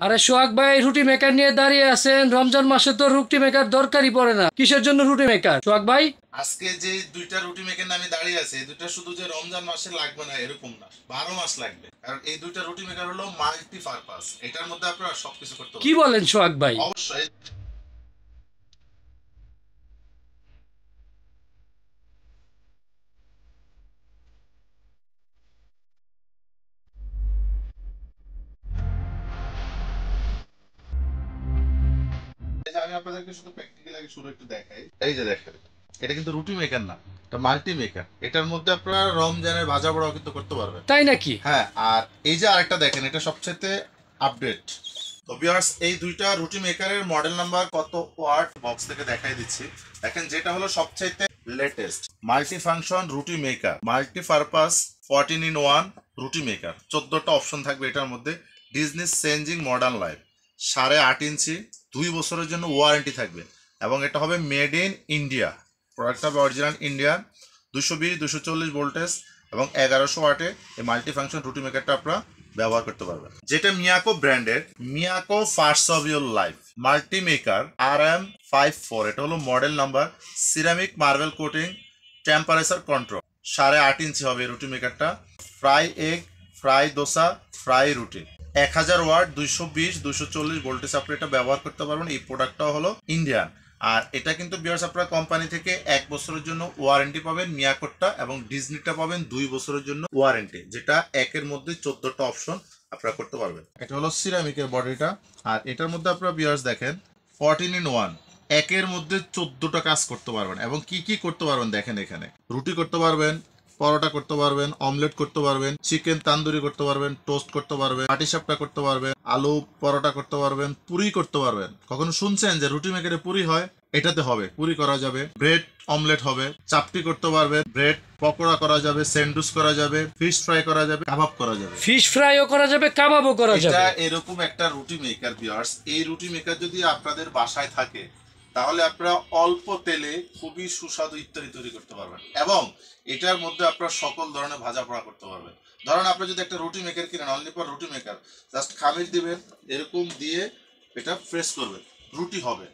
আরে সোহাগ ভাই, রুটি মেকার নিয়ে দাঁড়িয়ে আছেন। রমজান মাসে তো রুটি মেকার দরকারই পড়ে না, কিসের জন্য রুটি মেকার সোহাগ ভাই? আজকে যে দুইটা রুটি মেকের নামে দাঁড়িয়ে আছে, এই দুইটা শুধু যে রমজান মাসে লাগবে না এরকম না, 12 মাস লাগবে। কারণ এই দুইটা রুটি মেকার হলো মাল্টি পারপাস, এটার মধ্যে আপনারা সবকিছু করতে কি পারবেন। বলেন সোহাগ ভাই? অবশ্যই। এই যে আমি আপনাদেরকে শুধু প্র্যাকটিক্যালি আগে শুরু একটু দেখাই। এই যে দেখেন, এটা কিন্তু রুটি মেকার না, এটা মাল্টি মেকার। এটার মধ্যে আপনারা রমজানের ভাজা পোড়াও কিন্তু করতে পারবেন। তাই নাকি? হ্যাঁ, আর এই যে আরেকটা দেখেন, এটা সবচেয়ে আপডেট। তো ভিউয়ার্স, এই দুইটা রুটি মেকারের মডেল নাম্বার কত ওয়াট বক্স থেকে দেখাই দিচ্ছি। দেখেন, যেটা হলো সবচাইতে লেটেস্ট মাল্টি ফাংশন রুটি মেকার, মাল্টি পারপাস 14 in 1 রুটি মেকার। 14টা অপশন থাকবে এটার মধ্যে। ডিজনি চেঞ্জিং মডার্ন লাইফ, 8.5 ইঞ্চি, 2 বছরের জন্য ওয়ারেন্টি থাকবে। এবং এটা হবে মেড ইন ইন্ডিয়া, প্রোডাক্ট হবে অরিজিনাল ইন্ডিয়ান। 220-240 ভোল্টেজ এবং 1100 ওয়াটে এই মাল্টি ফাংশন রুটি মেকারটা আপনারা ব্যবহার করতে পারবেন। যেটা মিয়াকো ব্র্যান্ডের Miyako first of your life multi maker RM54, এটা হলো model number. Ceramic marble coating, temperature control, 8.5 inch হবে এই রুটি মেকারটা। Fry egg, fry dosa, fry roti, 1000 watt, 220-240 voltage আপনি এটা ব্যবহার করতে পারবেন। এই প্রোডাক্টটা হলো ইন্ডিয়ান। আর এটা কিন্তু বিয়ার্স আপনারা কোম্পানি থেকে 1 বছরের জন্য ওয়ারেন্টি পাবেন মিয়াকোটটা, এবং ডিজনিটা পাবেন 2 বছরের জন্য ওয়ারেন্টি, যেটা একের মধ্যে 14টা অপশন আপনারা করতে পারবেন। এটা হলো সিরামিকের বডিটা। আর এটার মধ্যে আপনারা বিয়ার্স দেখেন 14 in 1, একের মধ্যে 14টা কাজ করতে পারবেন। এবং কি কি করতে পারবেন দেখেন, এখানে রুটি করতে পারবেন, পরোটা করতে পারবেন, অমলেট করতে পারবেন, চিকেন তান্দুরি করতে পারবেন, টোস্ট করতে পারবেন, পাটিসাপটা করতে পারবেন, আলু পরোটা করতে পারবেন, পুরি করতে পারবেন। কখনো শুনছেন যে রুটি মেকারে পুরি হয়? এটাতে হবে, পুরি করা যাবে, ব্রেড অমলেট হবে, চাপটি করতে পারবেন, ব্রেড পকোড়া করা যাবে, স্যান্ডউইচ করা যাবে, ফিশ ফ্রাই করা যাবে, কাবাব করা যাবে। ফিশ ফ্রাইও করা যাবে, কাবাবও করা এটা যাবে। এরকম একটা রুটি মেকার ভিউয়ার্স। এই রুটি মেকার যদি আপনাদের বাসায় থাকে, তাহলে আপনারা অল্প তেলে খুবই সুস্বাদু ইত্যাদি তৈরি করতে পারবেন। এবং এটার মধ্যে আপনারা সকল ধরনের ভাজা পোড়া করতে পারবেন। ধরেন আপনি যদি একটা রুটি মেকার কিনেন, অনলি ফর রুটি মেকার, জাস্ট খামির দিবেন, এরকম দিয়ে এটা প্রেস করবেন, রুটি হবে।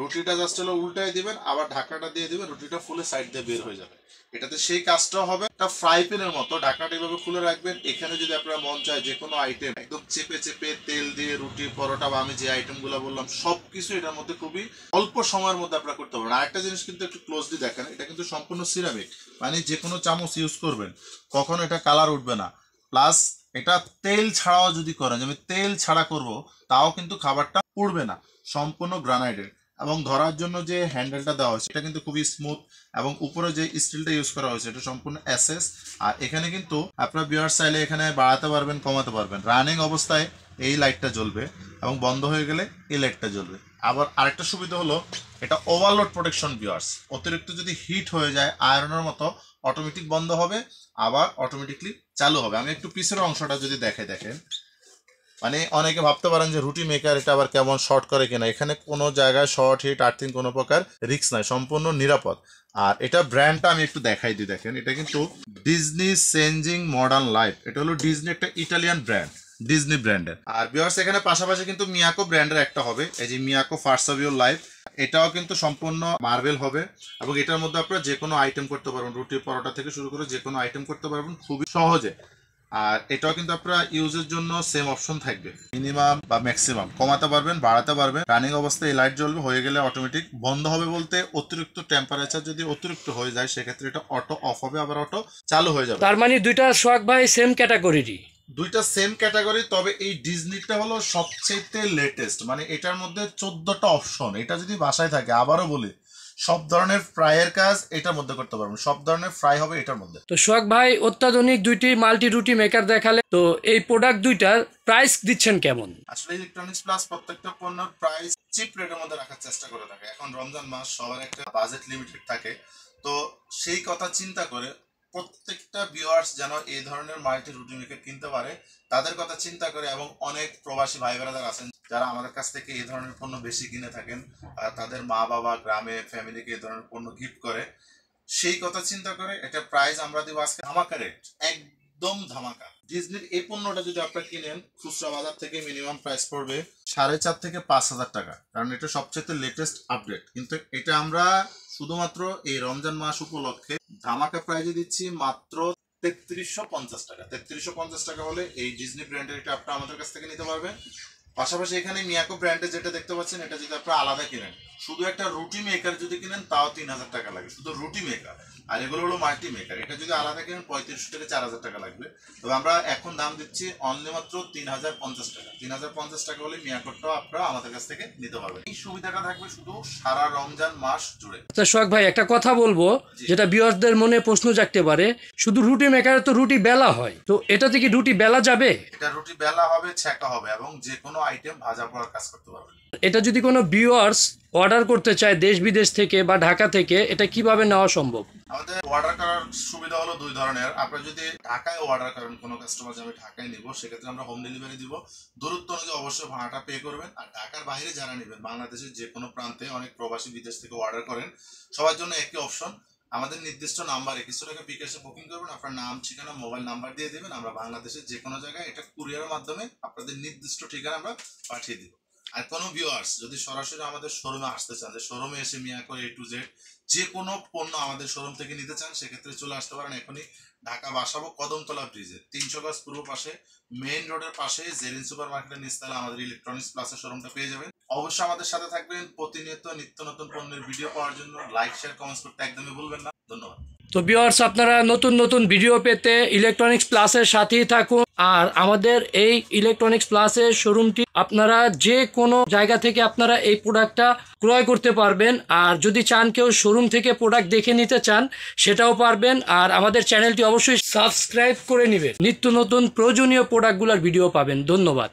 রুটিটা জাস্ট হলো উল্টায় দিবেন, আবার ঢাকনাটা দিয়ে দিবেন, রুটিটা ফুলে সাইড দিয়ে বের হয়ে যাবে। এটাতে সেই কাজটাও হবে। একটা ফ্রাই প্যানের মতো ঢাকনাটা এভাবে খুলে রাখবেন। এখানে যদি আপনারা মন চায় যে কোনো আইটেম একদম চেপে চেপে তেল দিয়ে রুটি পরোটা বা আমি যে আইটেমগুলো বললাম সবকিছু এটার মধ্যে খুবই অল্প সময়ের মধ্যে আপনারা করতে পারবেন। আরেকটা জিনিস কিন্তু একটু ক্লোজলি দেখেন, এটা কিন্তু সম্পূর্ণ সিরামিক, মানে যে কোনো চামচ ইউজ করবেন কখনো এটা কালার উঠবে না। প্লাস এটা তেল ছাড়াও যদি করেন, আমি তেল ছাড়া করব, তাও কিন্তু খাবারটা উড়বে না। সম্পূর্ণ গ্রানাইটের। এবং ধরার জন্য যে হ্যান্ডেলটা দেওয়া হয়েছে এটা কিন্তু খুবই স্মুথ। এবং উপরে যে স্টিলটা ইউজ করা হয়েছে এটা সম্পূর্ণ এসএস। আর এখানে কিন্তু আপনার ভিউয়ার্স চাইলে এখানে বাড়াতে পারবেন, কমাতে পারবেন। রানিং অবস্থায় এই লাইটটা জ্বলবে এবং বন্ধ হয়ে গেলে এই লাইটটা জ্বলবে। আবার আরেকটা সুবিধা হলো এটা ওভারলোড প্রোটেকশন ভিউয়ার্স। অতিরিক্ত যদি হিট হয়ে যায় আয়রনের মতো, অটোমেটিক বন্ধ হবে, আবার অটোমেটিকলি চালু হবে। আমি একটু পিছের অংশটা যদি দেখেন, মানে অনেকে ভাবতে পারেন যে রুটি মেকার এটা আবার কেমন শর্ট করে কিনা। এখানে কোনো জায়গায় শর্ট হিট আর্থিং কোনো প্রকার রিস্ক নাই, সম্পূর্ণ নিরাপদ। আর এটা ব্র্যান্ডটা আমি একটু দেখাই দিই। দেখেন, এটা কিন্তু ডিজনি চেঞ্জিং মডার্ন লাইফ। এটা হলো ডিজনি, একটা ইটালিয়ান ব্র্যান্ড, ডিজনি ব্র্যান্ডের। আর ভিউয়ার্স এখানে পাশাপাশি কিন্তু মিয়াকো ব্র্যান্ডের একটা হবে, এই যে Miyako first of your life. এটাও কিন্তু সম্পূর্ণ মার্বেল হবে। এবং এটার মধ্যে আপনারা যে কোনো আইটেম করতে পারবেন, রুটি পরোটা থেকে শুরু করে যে কোনো আইটেম করতে পারবেন খুবই সহজে। আর এটাও কিন্তু আপনারা ইউজের জন্য সেম অপশন থাকবে, মিনিমাম বা ম্যাক্সিমাম কমাতে পারবেন, বাড়াতে পারবেন। রানিং অবস্থায় এই লাইট জ্বলবে, হয়ে গেলে অটোমেটিক বন্ধ হবে। বলতে অতিরিক্ত টেম্পারেচার যদি অতিরিক্ত হয়ে যায় সেক্ষেত্রে এটা অটো অফ হবে, আবার অটো চালু হয়ে যাবে। তার মানে দুইটা সোহাগ ভাই সেম ক্যাটাগরিরই। দুইটা সেম ক্যাটাগরি, তবে এই ডিজনিটা হলো সবচেয়ে লেটেস্ট। মানে এটার মধ্যে 14টা অপশন। এটা যদি বাসায় থাকে, আবারও বলি, সব ধরনের ফ্রাইয়ের কাজ এটার মধ্যে করতে পারবেন। সব ধরনের ফ্রাই হবে এটার মধ্যে। তো সোহাগ ভাই, অত্যাধুনিক দুইটি মাল্টি রুটি মেকার দেখালে, তো এই প্রোডাক্ট দুইটার প্রাইস দিচ্ছেন কেমন? আসলে ইলেকট্রনিক্স প্লাস প্রত্যেকটা পণ্যের প্রাইস চিপ রেটের মধ্যে রাখার চেষ্টা করে থাকে। এখন রমজান মাস, সবার একটা বাজেট লিমিটেড থাকে। তো সেই কথা চিন্তা করে প্রত্যেকটা ভিউয়ার্স যেন এই ধরনের মাল্টি রুটি মেকার কিনতে পারে, তাদের কথা চিন্তা করে। এবং অনেক প্রবাসী ভাই বেড়াদার আছেন যারা আমাদের কাছ থেকে এই ধরনের পণ্য বেশি কিনে থাকেন, আর তাদের মা বাবা গ্রামে ফ্যামিলিকে এই ধরনের পণ্য গিফট করে। সেই কথা চিন্তা করে এটা প্রাইস আমরা দিব আজকে ধামাকা রেট, একদম ধামাকা। ডিজনির এই পণ্যটা যদি আপনারা কিনেন খুচরা বাজার থেকে মিনিমাম প্রাইস পড়বে 4,500 থেকে 5,000 টাকা, কারণ এটা সবচেয়ে লেটেস্ট আপডেট। কিন্তু এটা আমরা শুধুমাত্র এই রমজান মাস উপলক্ষে ধামাকা প্রাইজে দিচ্ছি মাত্র 3350 টাকা। 3350 টাকা হলে এই ডিজনি ব্র্যান্ডের এটা আপনারা আমাদের কাছ থেকে নিতে পারবেন। পাশাপাশি এখানে মিয়াকো ব্র্যান্ডের যেটা দেখতে পাচ্ছেন, এটা যদি আপনারা আলাদা কিনেন, শুধু একটা রুটি মেকার যদি কিনেন তাও 3000 টাকা লাগে, শুধু রুটি মেকার। আর এগুলো হলো মাল্টি মেকার, এটা যদি আলাদা কিনেন 3500 থেকে 4000 টাকা লাগবে। তবে আমরা এখন দাম দিচ্ছি অনলি মাত্র 3050 টাকা। 3050 টাকা হলে মিয়াকোটাও আপনারা আমাদের কাছ থেকে নিতে পারবেন। এই সুবিধাটা থাকবে শুধু সারা রমজান মাস জুড়ে। আচ্ছা সোহাগ ভাই, একটা কথা বলবো যেটা ভিউয়ারদের মনে প্রশ্ন জাগতে পারে, শুধু রুটি মেকারে তো রুটি বেলা হয়, তো এটাতে কি রুটি বেলা যাবে? এটা রুটি বেলা হবে, ছেঁকা হবে এবং যে কোনো আইটেম ভাজা পোড়ার কাজ করতে পারবেন। এটা যদি কোনো ভিউয়ার্স অর্ডার করতে চায় দেশ বিদেশ থেকে বা ঢাকা থেকে, এটা কিভাবে নেওয়া সম্ভব? আমাদের অর্ডার করার সুবিধা হলো দুই ধরনের। আপনারা যদি ঢাকায় অর্ডার করেন, কোনো কাস্টমার যে আমি ঢাকায় নিব, সেক্ষেত্রে আমরা হোম ডেলিভারি দিব। দূরত্ব অনুযায়ী অবশ্যই ভাড়াটা পে করবেন। আর ঢাকার বাইরে যারা নেবেন, বাংলাদেশের যে কোনো প্রান্তে অনেক প্রবাসী বিদেশ থেকে অর্ডার করেন, সবার জন্য একই অপশন। আমাদের নির্দিষ্ট নাম্বারে কিছু টাকা বিকাশে বুকিং করবেন, আপনার নাম, ঠিকানা, মোবাইল নাম্বার দিয়ে দেবেন। আমরা বাংলাদেশের যে কোনো জায়গায় এটা কুরিয়ারের মাধ্যমে আপনাদের নির্দিষ্ট ঠিকানা আমরা পাঠিয়ে দিব। আর কোনো ভিউয়ার্স যদি সরাসরি আমাদের শোরুমে আসতে চান, যে শোরুমে এসে মিয়াকো A to Z যে কোনো পণ্য আমাদের শোরুম থেকে নিতে চান, সেক্ষেত্রে চলে আসতে পারেন। এখনই ঢাকা বাসাবো কদমতলা ব্রিজে 300 গজ পূর্ব পাশে মেইন রোডের পাশে জেরিন সুপার মার্কেটের নিচতলা আমাদের ইলেকট্রনিক্স প্লাসের শোরুমটা পেয়ে যাবেন। অবশ্যই আমাদের সাথে থাকবেন। প্রতিনিয়ত নিত্য নতুন পণ্যের ভিডিও পাওয়ার জন্য লাইক, শেয়ার, কমেন্টস করতে একদমই ভুলবেন না। ধন্যবাদ। তো ভিউয়ার্স, আপনারা নতুন নতুন ভিডিও পেতে ইলেকট্রনিক্স প্লাসের সাথেই থাকুন। আর আমাদের এই ইলেকট্রনিক্স প্লাসের শোরুমটি আপনারা যে কোনো জায়গা থেকে আপনারা এই প্রোডাক্টটা ক্রয় করতে পারবেন। আর যদি চান কেউ শোরুম থেকে প্রোডাক্ট দেখে নিতে চান, সেটাও পারবেন। আর আমাদের চ্যানেলটি অবশ্যই সাবস্ক্রাইব করে নেবেন, নিত্য নতুন প্রয়োজনীয় প্রোডাক্টগুলোর ভিডিও পাবেন। ধন্যবাদ।